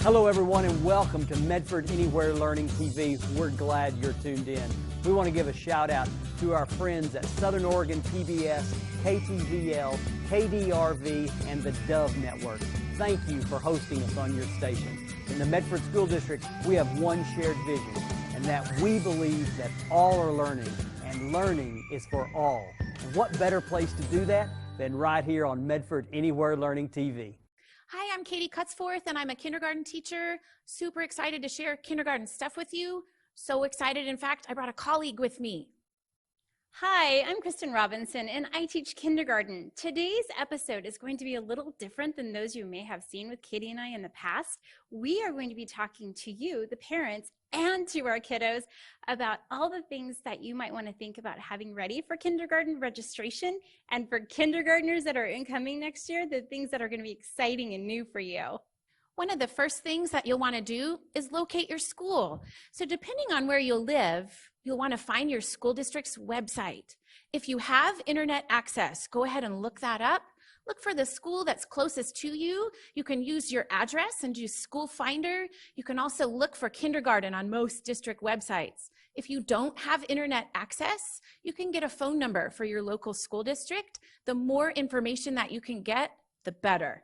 Hello everyone and welcome to Medford Anywhere Learning TV. We're glad you're tuned in. We want to give a shout out to our friends at Southern Oregon PBS, KTVL, KDRV, and the Dove Network. Thank you for hosting us on your station. In the Medford School District, we have one shared vision, and that we believe that all are learning, and learning is for all. And what better place to do that than right here on Medford Anywhere Learning TV. Hi, I'm Katie Cutsforth, and I'm a kindergarten teacher. Super excited to share kindergarten stuff with you. So excited, in fact, I brought a colleague with me. Hi, I'm Kristen Robinson, and I teach kindergarten. Today's episode is going to be a little different than those you may have seen with Katie and I in the past. We are going to be talking to you, the parents, and to our kiddos about all the things that you might want to think about having ready for kindergarten registration, and for kindergartners that are incoming next year, the things that are going to be exciting and new for you. One of the first things that you'll want to do is locate your school. So depending on where you'll live, you'll want to find your school district's website. If you have internet access, go ahead and look that up. Look for the school that's closest to you. You can use your address and do School Finder. You can also look for kindergarten on most district websites. If you don't have internet access, you can get a phone number for your local school district. The more information that you can get, the better.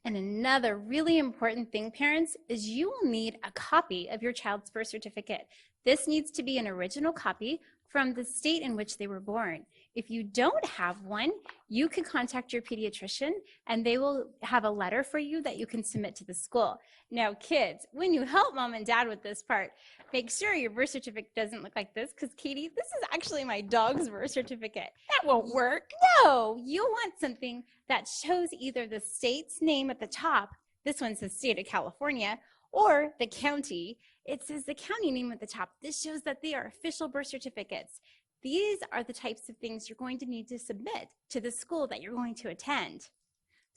And another really important thing, parents, is you will need a copy of your child's birth certificate. This needs to be an original copy from the state in which they were born. If you don't have one, you can contact your pediatrician and they will have a letter for you that you can submit to the school. Now, kids, when you help mom and dad with this part, make sure your birth certificate doesn't look like this, because Katie, this is actually my dog's birth certificate. That won't work. No, you'll want something that shows either the state's name at the top, this one says state of California, or the county. It says the county name at the top. This shows that they are official birth certificates. These are the types of things you're going to need to submit to the school that you're going to attend.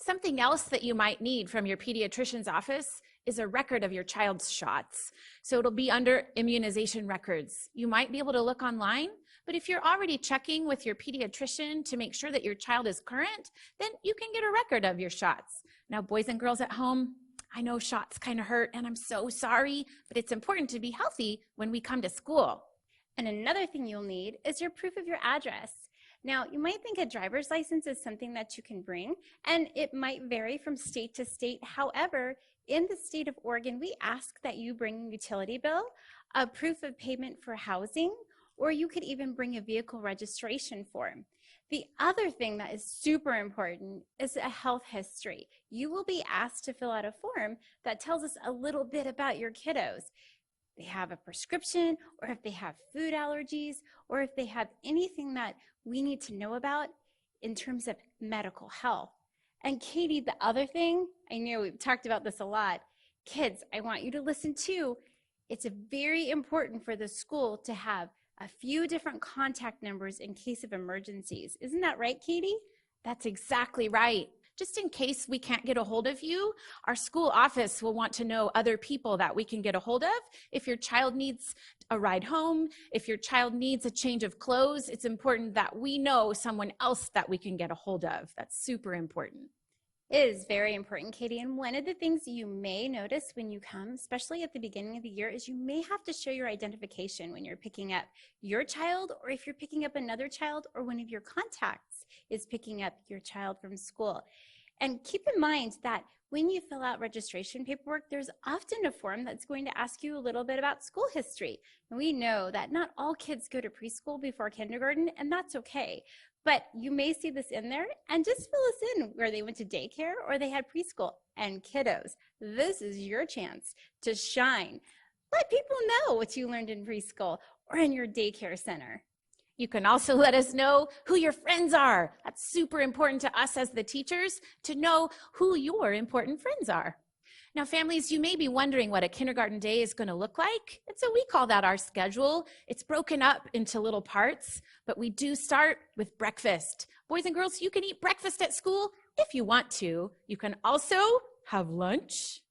Something else that you might need from your pediatrician's office is a record of your child's shots. So it'll be under immunization records. You might be able to look online, but if you're already checking with your pediatrician to make sure that your child is current, then you can get a record of your shots. Now, boys and girls at home, I know shots kind of hurt, and I'm so sorry, but it's important to be healthy when we come to school. And another thing you'll need is your proof of your address. Now, you might think a driver's license is something that you can bring, and it might vary from state to state. However, in the state of Oregon, we ask that you bring a utility bill, a proof of payment for housing, or you could even bring a vehicle registration form. The other thing that is super important is a health history. You will be asked to fill out a form that tells us a little bit about your kiddos. They have a prescription, or if they have food allergies, or if they have anything that we need to know about in terms of medical health. And Katie, the other thing, I know we've talked about this a lot. Kids, I want you to listen too. It's very important for the school to have a few different contact numbers in case of emergencies. Isn't that right, Katie? That's exactly right. Just in case we can't get a hold of you, our school office will want to know other people that we can get a hold of. If your child needs a ride home, if your child needs a change of clothes, it's important that we know someone else that we can get a hold of. That's super important. It is very important, Katie, and one of the things you may notice when you come, especially at the beginning of the year, is you may have to show your identification when you're picking up your child, or if you're picking up another child, or one of your contacts is picking up your child from school. And keep in mind that when you fill out registration paperwork, there's often a form that's going to ask you a little bit about school history. And we know that not all kids go to preschool before kindergarten, and that's okay. But you may see this in there, and just fill us in where they went to daycare or they had preschool. And kiddos, this is your chance to shine. Let people know what you learned in preschool or in your daycare center. You can also let us know who your friends are. That's super important to us as the teachers, to know who your important friends are. Now, families, you may be wondering what a kindergarten day is going to look like. And so we call that our schedule. It's broken up into little parts, but we do start with breakfast. Boys and girls, you can eat breakfast at school if you want to. You can also have lunch.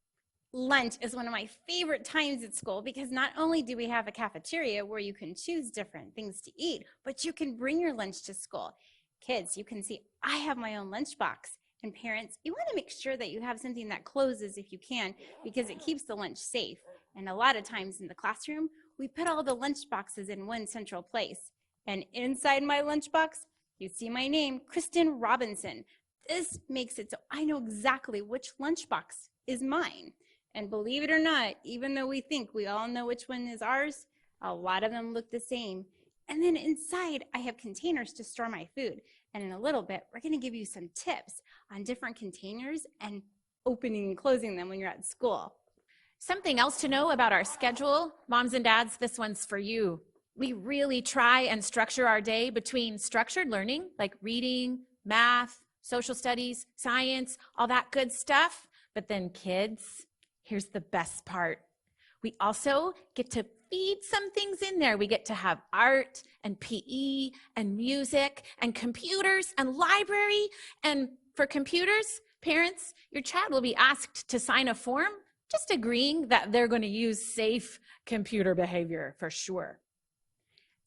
Lunch is one of my favorite times at school, because not only do we have a cafeteria where you can choose different things to eat, but you can bring your lunch to school. Kids, you can see I have my own lunchbox. And parents, you want to make sure that you have something that closes if you can, because it keeps the lunch safe. And a lot of times in the classroom, we put all the lunch boxes in one central place. And inside my lunchbox, you see my name, Kristen Robinson. This makes it so I know exactly which lunchbox is mine. And believe it or not, even though we think we all know which one is ours, a lot of them look the same. And then inside, I have containers to store my food. And in a little bit, we're going to give you some tips on different containers and opening and closing them when you're at school. Something else to know about our schedule, moms and dads, this one's for you. We really try and structure our day between structured learning, like reading, math, social studies, science, all that good stuff. But then kids, here's the best part. We also get to feed some things in there. We get to have art and PE and music and computers and library. And for computers, parents, your child will be asked to sign a form just agreeing that they're going to use safe computer behavior for sure.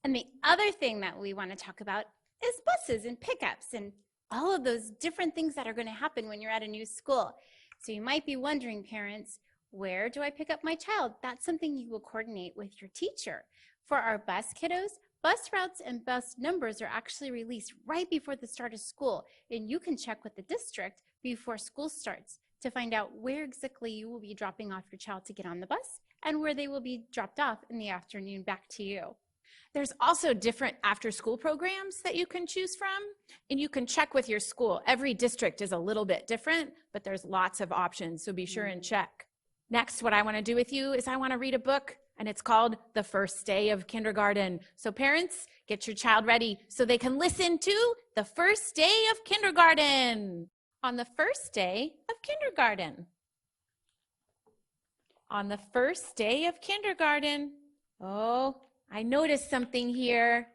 And the other thing that we want to talk about is buses and pickups and all of those different things that are going to happen when you're at a new school. So you might be wondering, parents, where do I pick up my child? That's something you will coordinate with your teacher. For our bus kiddos, bus routes and bus numbers are actually released right before the start of school, and you can check with the district before school starts to find out where exactly you will be dropping off your child to get on the bus and where they will be dropped off in the afternoon back to you. There's also different after-school programs that you can choose from, and you can check with your school. Every district is a little bit different, but there's lots of options, so be sure and check. Next, what I want to do with you is I want to read a book, and it's called The First Day of Kindergarten. So parents, get your child ready so they can listen to The First Day of Kindergarten. On the first day of kindergarten. On the first day of kindergarten. Oh, I noticed something here.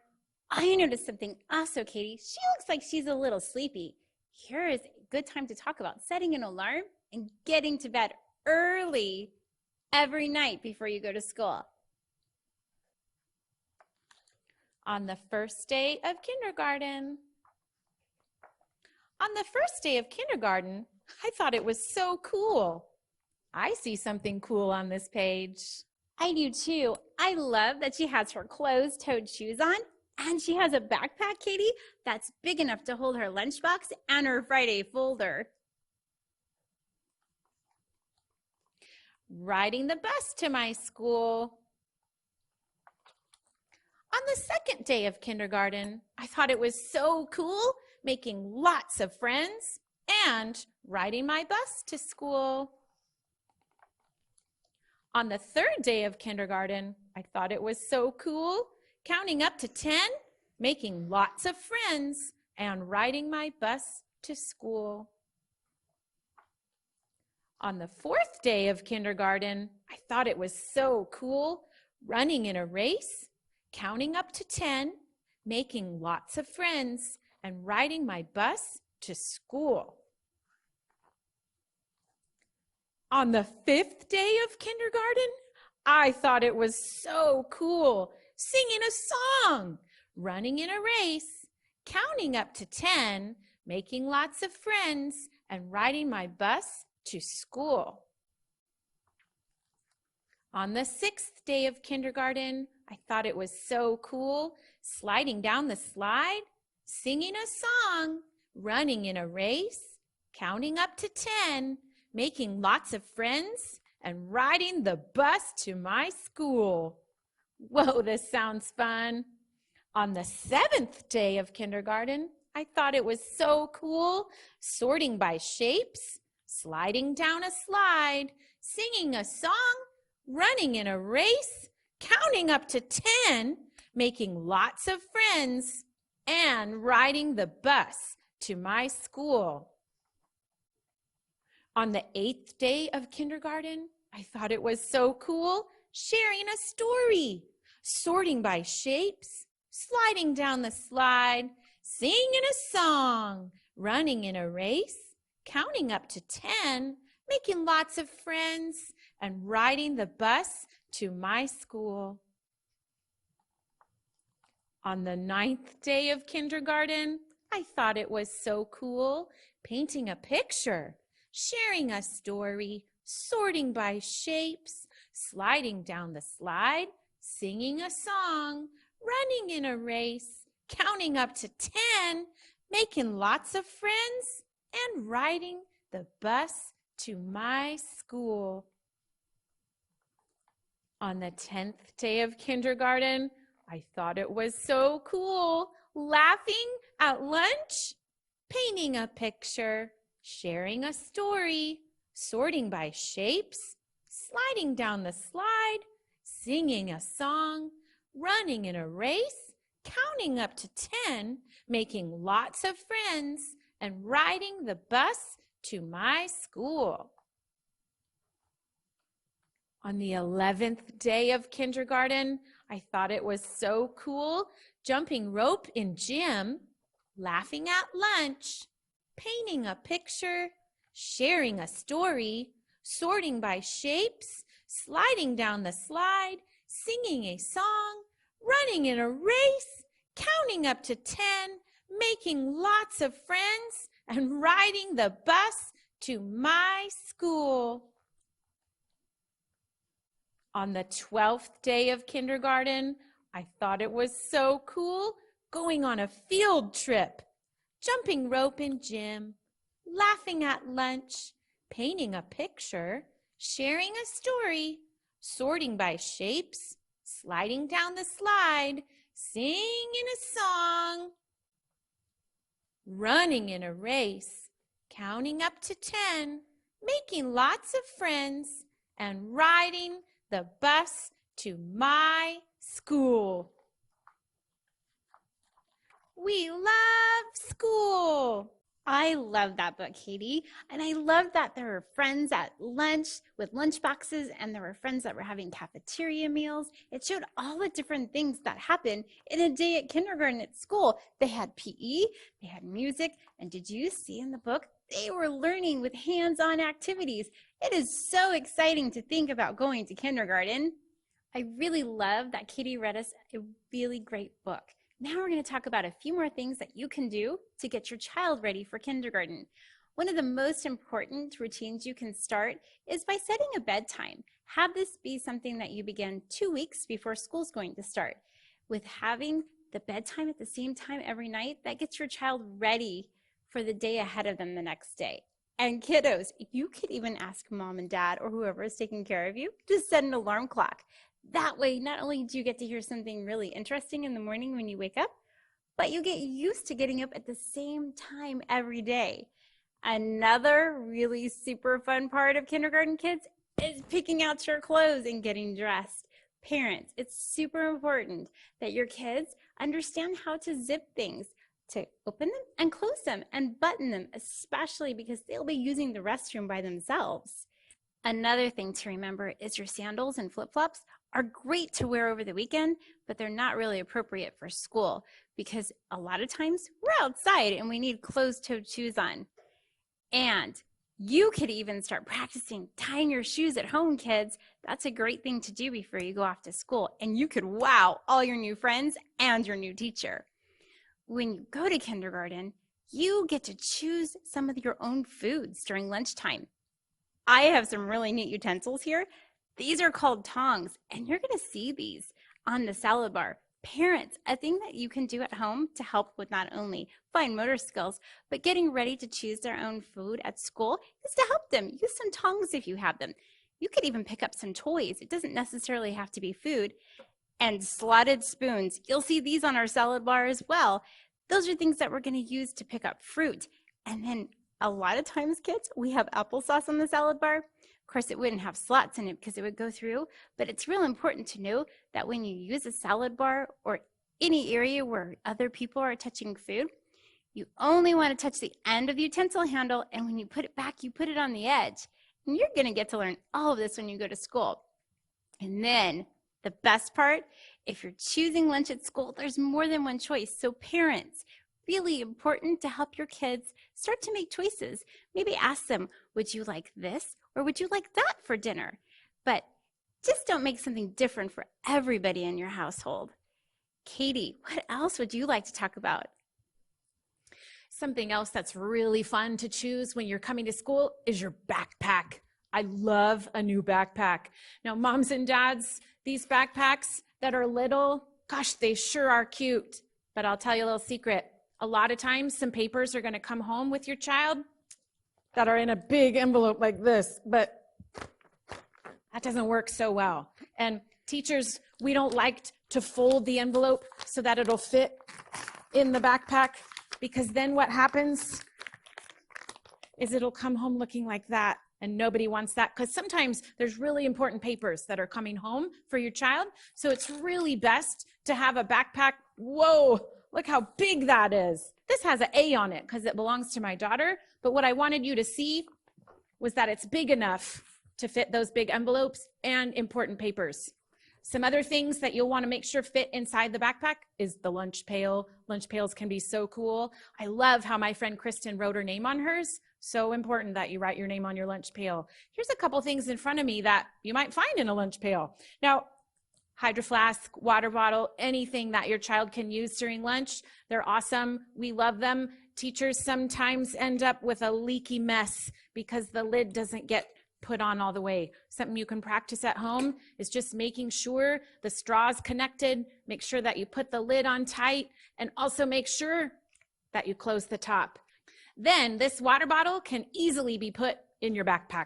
I noticed something also, Katie. She looks like she's a little sleepy. Here is a good time to talk about setting an alarm and getting to bed early every night before you go to school. On the first day of kindergarten. On the first day of kindergarten, I thought it was so cool. I see something cool on this page. I do too. I love that she has her closed-toed shoes on, and she has a backpack, Katie, that's big enough to hold her lunchbox and her Friday folder. Riding the bus to my school. On the second day of kindergarten, I thought it was so cool, making lots of friends and riding my bus to school. On the third day of kindergarten, I thought it was so cool, counting up to 10, making lots of friends and riding my bus to school. On the fourth day of kindergarten, I thought it was so cool, running in a race, counting up to 10, making lots of friends and riding my bus to school. On the fifth day of kindergarten, I thought it was so cool, singing a song, running in a race, counting up to 10, making lots of friends, and riding my bus to school. On the sixth day of kindergarten, I thought it was so cool, sliding down the slide, singing a song, running in a race, counting up to 10, making lots of friends, and riding the bus to my school. Whoa, this sounds fun. On the seventh day of kindergarten, I thought it was so cool, sorting by shapes, sliding down a slide, singing a song, running in a race, counting up to 10, making lots of friends, and riding the bus to my school. On the eighth day of kindergarten, I thought it was so cool, sharing a story, sorting by shapes, sliding down the slide, singing a song, running in a race, counting up to 10, making lots of friends, and riding the bus to my school. On the ninth day of kindergarten, I thought it was so cool. Painting a picture, sharing a story, sorting by shapes, sliding down the slide, singing a song, running in a race, counting up to 10, making lots of friends, and riding the bus to my school. On the 10th day of kindergarten, I thought it was so cool. Laughing at lunch, painting a picture, sharing a story, sorting by shapes, sliding down the slide, singing a song, running in a race, counting up to 10, making lots of friends, and riding the bus to my school. On the 11th day of kindergarten, I thought it was so cool, jumping rope in gym, laughing at lunch, painting a picture, sharing a story, sorting by shapes, sliding down the slide, singing a song, running in a race, counting up to 10, making lots of friends, and riding the bus to my school. On the 12th day of kindergarten, I thought it was so cool, going on a field trip, jumping rope in gym, laughing at lunch, painting a picture, sharing a story, sorting by shapes, sliding down the slide, singing a song, running in a race, counting up to 10, making lots of friends, and riding the bus to my school. We love school. I love that book, Katie. And I love that there were friends at lunch with lunch boxes, and there were friends that were having cafeteria meals. It showed all the different things that happen in a day at kindergarten at school. They had PE, they had music, and did you see in the book? They were learning with hands-on activities. It is so exciting to think about going to kindergarten. I really love that Katie read us a really great book. Now we're going to talk about a few more things that you can do to get your child ready for kindergarten. One of the most important routines you can start is by setting a bedtime. Have this be something that you begin 2 weeks before school's going to start. With having the bedtime at the same time every night, that gets your child ready for the day ahead of them the next day. And kiddos, you could even ask mom and dad or whoever is taking care of you to set an alarm clock. That way, not only do you get to hear something really interesting in the morning when you wake up, but you get used to getting up at the same time every day. Another really super fun part of kindergarten, kids, is picking out your clothes and getting dressed. Parents, it's super important that your kids understand how to zip things, to open them and close them and button them, especially because they'll be using the restroom by themselves. Another thing to remember is your sandals and flip-flops are great to wear over the weekend, but they're not really appropriate for school because a lot of times we're outside and we need closed-toed shoes on. And you could even start practicing tying your shoes at home, kids. That's a great thing to do before you go off to school, and you could wow all your new friends and your new teacher. When you go to kindergarten, you get to choose some of your own foods during lunchtime. I have some really neat utensils here. These are called tongs, and you're going to see these on the salad bar. Parents, a thing that you can do at home to help with not only fine motor skills, but getting ready to choose their own food at school is to help them. Use some tongs if you have them. You could even pick up some toys. It doesn't necessarily have to be food. And slotted spoons. You'll see these on our salad bar as well. Those are things that we're going to use to pick up fruit. And then a lot of times, kids, we have applesauce on the salad bar. Of course, it wouldn't have slots in it because it would go through, but it's real important to know that when you use a salad bar or any area where other people are touching food, you only want to touch the end of the utensil handle, and when you put it back, you put it on the edge. And you're going to get to learn all of this when you go to school. And then the best part, if you're choosing lunch at school, there's more than one choice. So parents, really important to help your kids start to make choices. Maybe ask them, would you like this or would you like that for dinner? But just don't make something different for everybody in your household. Katie, what else would you like to talk about? Something else that's really fun to choose when you're coming to school is your backpack. I love a new backpack. Now, moms and dads, these backpacks that are little, gosh, they sure are cute. But I'll tell you a little secret. A lot of times, some papers are going to come home with your child that are in a big envelope like this, but that doesn't work so well. And teachers, we don't like to fold the envelope so that it'll fit in the backpack, because then what happens is it'll come home looking like that, and nobody wants that, because sometimes there's really important papers that are coming home for your child. So it's really best to have a backpack. Whoa, look how big that is. This has an A on it because it belongs to my daughter, but what I wanted you to see was that it's big enough to fit those big envelopes and important papers. Some other things that you'll want to make sure fit inside the backpack is the lunch pail. Lunch pails can be so cool. I love how my friend Kristen wrote her name on hers. So important that you write your name on your lunch pail. Here's a couple things in front of me that you might find in a lunch pail. Now, Hydro Flask, water bottle, anything that your child can use during lunch. They're awesome. We love them. Teachers sometimes end up with a leaky mess because the lid doesn't get put on all the way. Something you can practice at home is just making sure the straw's connected, make sure that you put the lid on tight, and also make sure that you close the top. Then this water bottle can easily be put in your backpack.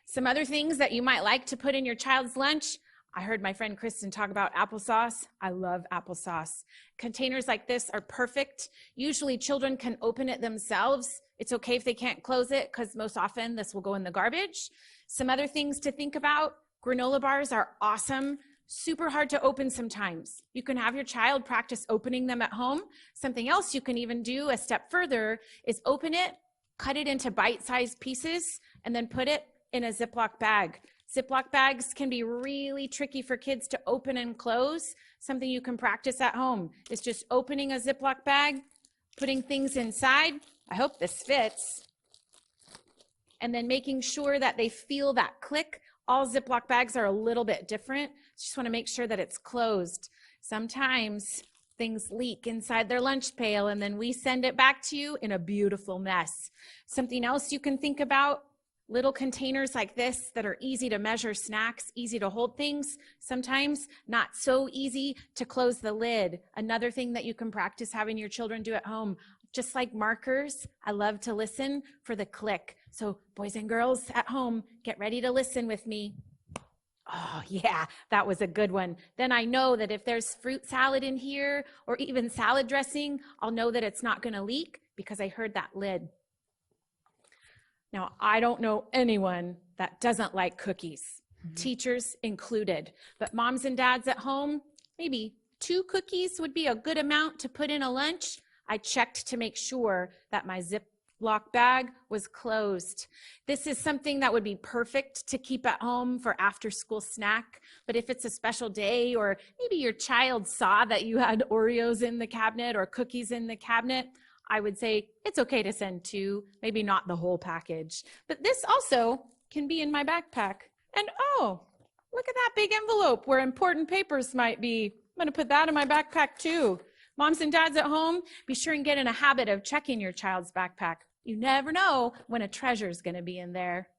Some other things that you might like to put in your child's lunch. I heard my friend Kristen talk about applesauce. I love applesauce. Containers like this are perfect. Usually children can open it themselves. It's okay if they can't close it because most often this will go in the garbage. Some other things to think about. Granola bars are awesome. Super hard to open sometimes. You can have your child practice opening them at home. Something else you can even do a step further is open it, cut it into bite-sized pieces, and then put it in a Ziploc bag. Ziploc bags can be really tricky for kids to open and close. Something you can practice at home is just opening a Ziploc bag, putting things inside. I hope this fits. And then making sure that they feel that click. All Ziploc bags are a little bit different. Just want to make sure that it's closed. Sometimes things leak inside their lunch pail, and then we send it back to you in a beautiful mess. Something else you can think about, little containers like this that are easy to measure snacks, easy to hold things, sometimes not so easy to close the lid. Another thing that you can practice having your children do at home, just like markers, I love to listen for the click. So boys and girls at home, get ready to listen with me. Oh yeah, that was a good one. Then I know that if there's fruit salad in here or even salad dressing, I'll know that it's not gonna leak because I heard that lid. Now, I don't know anyone that doesn't like cookies, teachers included, but moms and dads at home, maybe 2 cookies would be a good amount to put in a lunch. I checked to make sure that my Ziploc bag was closed. This is something that would be perfect to keep at home for after school snack, but if it's a special day or maybe your child saw that you had Oreos in the cabinet or cookies in the cabinet, I would say it's okay to send 2, maybe not the whole package. But this also can be in my backpack. And oh, look at that big envelope where important papers might be. I'm gonna put that in my backpack too. Moms and dads at home, be sure and get in a habit of checking your child's backpack. You never know when a treasure is gonna be in there.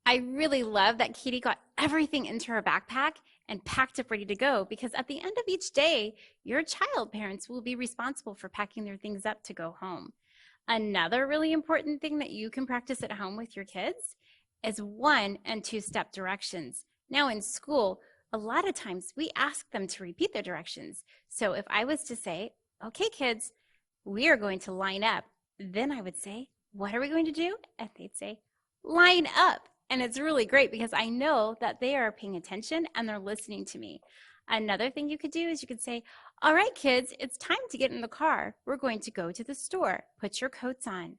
I really love that Katie got everything into her backpack and packed up ready to go, because at the end of each day, your child parents will be responsible for packing their things up to go home. Another really important thing that you can practice at home with your kids is 1- and 2-step directions. Now in school, a lot of times we ask them to repeat their directions. So if I was to say, okay, kids, we are going to line up, then I would say, what are we going to do? And they'd say, line up. And it's really great because I know that they are paying attention and they're listening to me. Another thing you could do is you could say, all right, kids, it's time to get in the car. We're going to go to the store. Put your coats on.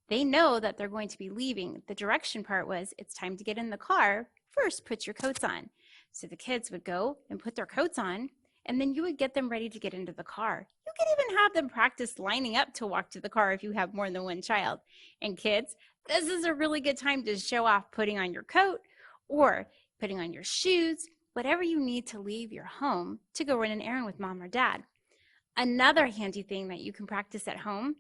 They know that they're going to be leaving. The direction part was, it's time to get in the car. First, put your coats on. So the kids would go and put their coats on, and then you would get them ready to get into the car. You could even have them practice lining up to walk to the car if you have more than one child. And kids, this is a really good time to show off putting on your coat or putting on your shoes, whatever you need to leave your home to go run an errand with mom or dad. Another handy thing that you can practice at home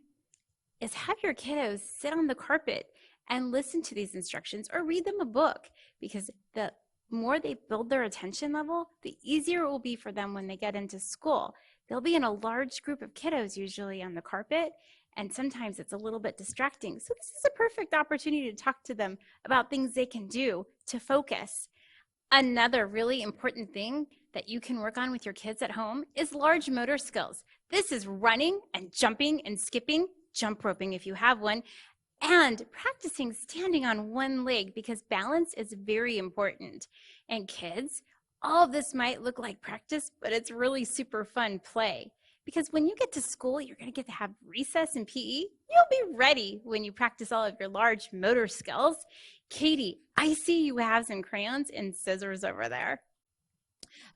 is have your kiddos sit on the carpet and listen to these instructions or read them a book, because the more they build their attention level, the easier it will be for them when they get into school. They'll be in a large group of kiddos usually on the carpet, and sometimes it's a little bit distracting. So this is a perfect opportunity to talk to them about things they can do to focus. Another really important thing that you can work on with your kids at home is large motor skills. This is running and jumping and skipping, jump roping if you have one, and practicing standing on one leg, because balance is very important. And kids, all of this might look like practice, but it's really super fun play. Because when you get to school, you're going to get to have recess and PE. You'll be ready when you practice all of your large motor skills. Katie, I see you have some crayons and scissors over there.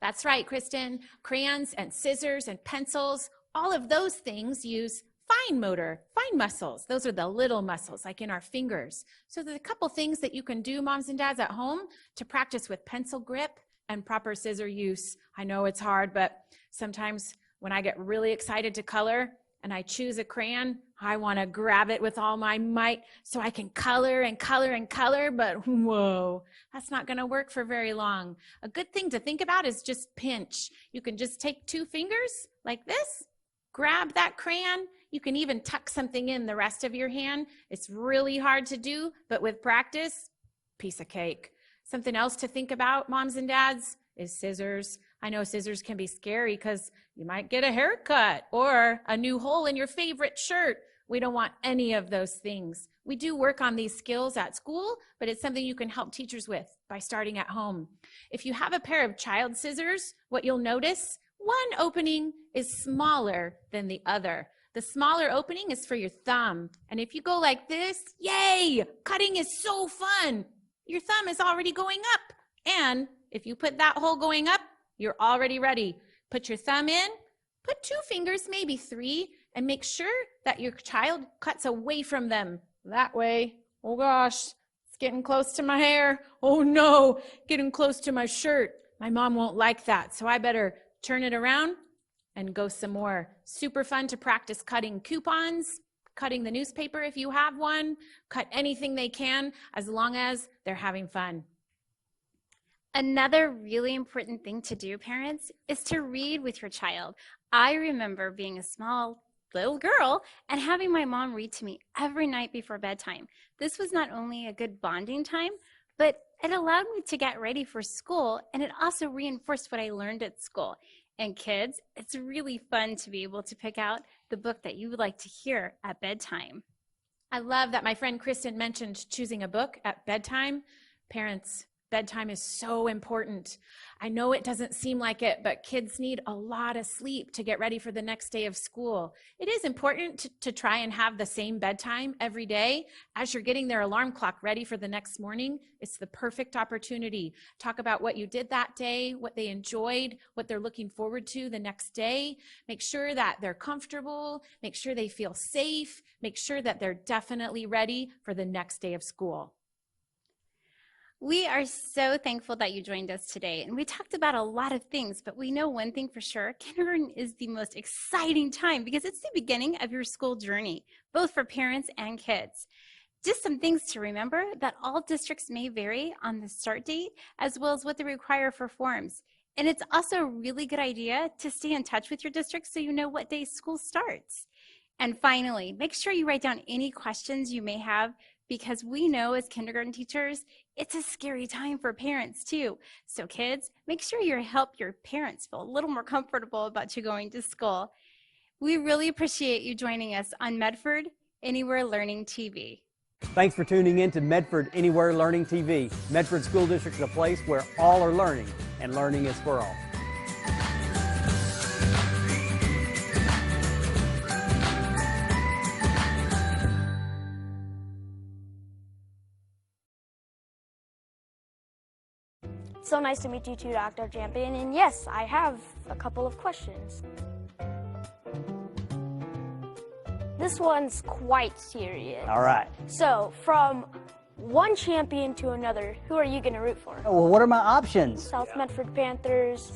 That's right, Kristen. Crayons and scissors and pencils, all of those things use fine motor, fine muscles. Those are the little muscles, like in our fingers. So there's a couple things that you can do, moms and dads, at home to practice with pencil grip and proper scissor use. I know it's hard, but sometimes when I get really excited to color and I choose a crayon, I want to grab it with all my might so I can color and color and color, but whoa, that's not going to work for very long. A good thing to think about is just pinch. You can just take 2 fingers like this, grab that crayon. You can even tuck something in the rest of your hand. It's really hard to do, but with practice, piece of cake. Something else to think about, moms and dads, is scissors. I know scissors can be scary because you might get a haircut or a new hole in your favorite shirt. We don't want any of those things. We do work on these skills at school, but it's something you can help teachers with by starting at home. If you have a pair of child scissors, what you'll notice, one opening is smaller than the other. The smaller opening is for your thumb. And if you go like this, yay, cutting is so fun. Your thumb is already going up. And if you put that hole going up, you're already ready. Put your thumb in, put 2 fingers, maybe 3, and make sure that your child cuts away from them. That way, oh gosh, it's getting close to my hair. Oh no, getting close to my shirt. My mom won't like that, so I better turn it around and go some more. Super fun to practice cutting coupons, cutting the newspaper if you have one, cut anything they can as long as they're having fun. Another really important thing to do, parents, is to read with your child. I remember being a small little girl and having my mom read to me every night before bedtime. This was not only a good bonding time, but it allowed me to get ready for school, and it also reinforced what I learned at school. And kids, it's really fun to be able to pick out the book that you would like to hear at bedtime. I love that my friend Kristen mentioned choosing a book at bedtime. Parents, bedtime is so important. I know it doesn't seem like it, but kids need a lot of sleep to get ready for the next day of school. It is important to try and have the same bedtime every day as you're getting their alarm clock ready for the next morning. It's the perfect opportunity. Talk about what you did that day, what they enjoyed, what they're looking forward to the next day. Make sure that they're comfortable, make sure they feel safe, make sure that they're definitely ready for the next day of school. We are so thankful that you joined us today, and we talked about a lot of things, but we know one thing for sure: kindergarten is the most exciting time because it's the beginning of your school journey, both for parents and kids. Just some things to remember: that all districts may vary on the start date as well as what they require for forms. And it's also a really good idea to stay in touch with your district so you know what day school starts. And finally, make sure you write down any questions you may have, because we know as kindergarten teachers, it's a scary time for parents too. So kids, make sure you help your parents feel a little more comfortable about you going to school. We really appreciate you joining us on Medford Anywhere Learning TV. Thanks for tuning in to Medford Anywhere Learning TV. Medford School District is a place where all are learning, and learning is for all. So nice to meet you too, Dr. Champion. And yes, I have a couple of questions. This one's quite serious. All right. So, from one champion to another, who are you going to root for? Well, what are my options? South Medford Panthers,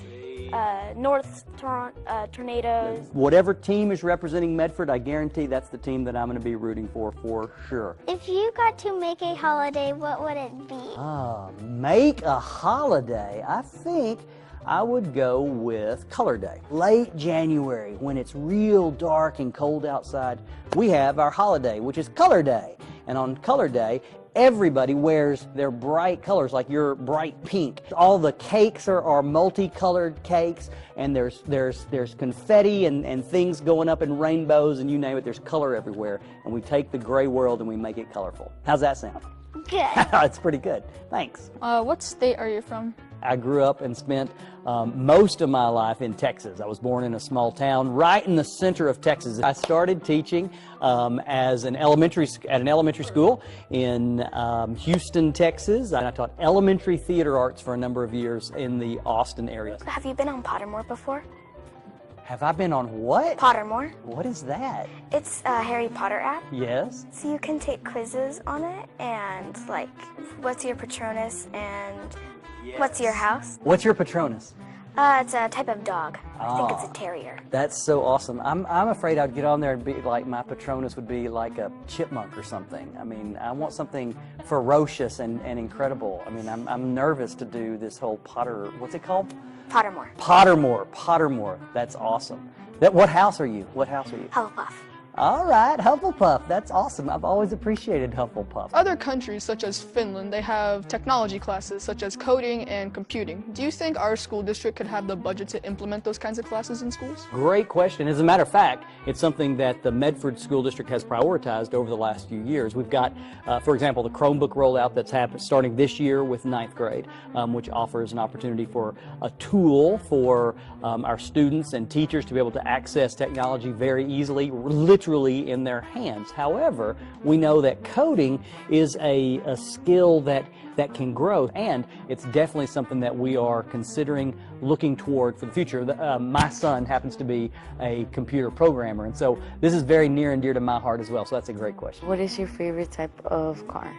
North Tornadoes. Whatever team is representing Medford, I guarantee that's the team that I'm going to be rooting for sure. If you got to make a holiday, what would it be? Make a holiday. I think I would go with Color Day. Late January, when it's real dark and cold outside, we have our holiday, which is Color Day. And on Color Day, everybody wears their bright colors, like your bright pink. All the cakes are multicolored cakes, and there's confetti and things going up in rainbows, and you name it, there's color everywhere. And we take the gray world and we make it colorful. How's that sound? Good. It's pretty good. Thanks. What state are you from? I grew up and spent most of my life in Texas. I was born in a small town right in the center of Texas. I started teaching at an elementary school in Houston, Texas. And I taught elementary theater arts for a number of years in the Austin area. Have you been on Pottermore before? Have I been on what? Pottermore. What is that? It's a Harry Potter app. Yes. So you can take quizzes on it, and like, what's your Patronus and what's your house? What's your Patronus? It's a type of dog. I think it's a terrier. That's so awesome. I'm afraid I'd get on there and be like, my Patronus would be like a chipmunk or something. I mean, I want something ferocious and incredible. I mean, I'm nervous to do this whole Potter, what's it called? Pottermore. Pottermore. That's awesome. What house are you? Hufflepuff. All right, Hufflepuff. That's awesome. I've always appreciated Hufflepuff. Other countries, such as Finland, they have technology classes such as coding and computing. Do you think our school district could have the budget to implement those kinds of classes in schools? Great question. As a matter of fact, it's something that the Medford School District has prioritized over the last few years. We've got, for example, the Chromebook rollout that's starting this year with 9th grade, which offers an opportunity for a tool for our students and teachers to be able to access technology very easily, literally in their hands. However, we know that coding is a skill that can grow, and it's definitely something that we are considering looking toward for the future. My son happens to be a computer programmer, and so this is very near and dear to my heart as well, so that's a great question. What is your favorite type of car?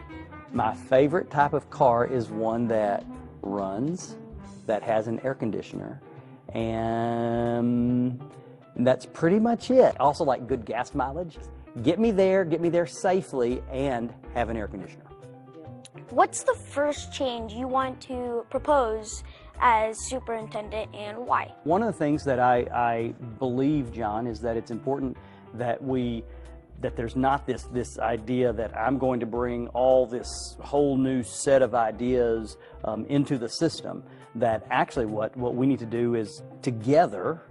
My favorite type of car is one that runs, that has an air conditioner, and that's pretty much it. I also like good gas mileage. Get me there safely, and have an air conditioner. What's the first change you want to propose as superintendent, and why? One of the things that I believe, John, is that it's important that there's not this idea that I'm going to bring all this whole new set of ideas into the system. That actually what we need to do is together,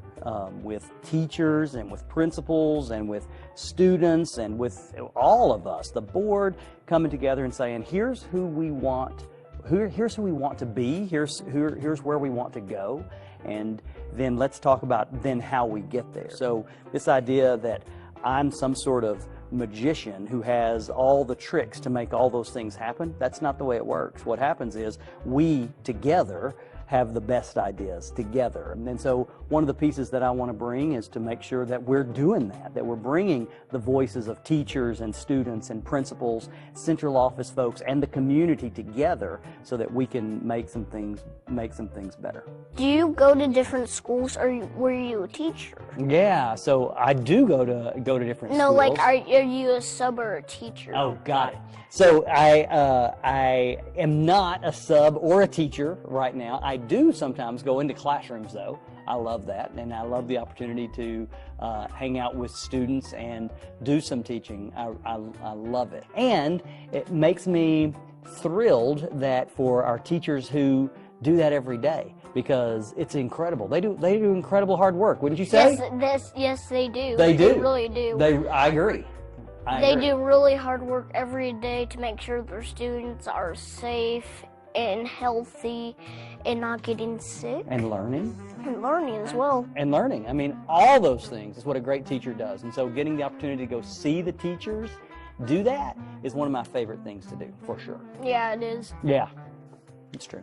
with teachers and with principals and with students and with all of us, the board, coming together and saying, here's who we want, here's who we want to be, here's where we want to go, and then let's talk about then how we get there. So this idea that I'm some sort of magician who has all the tricks to make all those things happen, that's not the way it works. What happens is we together have the best ideas together. And so one of the pieces that I want to bring is to make sure that we're doing that we're bringing the voices of teachers and students and principals, central office folks, and the community together so that we can make some things better. Do you go to different schools, or were you a teacher? Yeah, so I do go to different schools. No, like, are you a sub or a teacher? Oh, got it. So I am not a sub or a teacher right now. I do sometimes go into classrooms, though. I love that, and I love the opportunity to hang out with students and do some teaching. I love it. And it makes me thrilled that for our teachers who do that every day, because it's incredible. They do incredible hard work, wouldn't you say? Yes, they do. They do. They really do. I agree. They do really hard work every day to make sure their students are safe and healthy and not getting sick. And learning. And learning as well. And learning. I mean, all those things is what a great teacher does. And so getting the opportunity to go see the teachers do that is one of my favorite things to do, for sure. Yeah, it is. Yeah, it's true.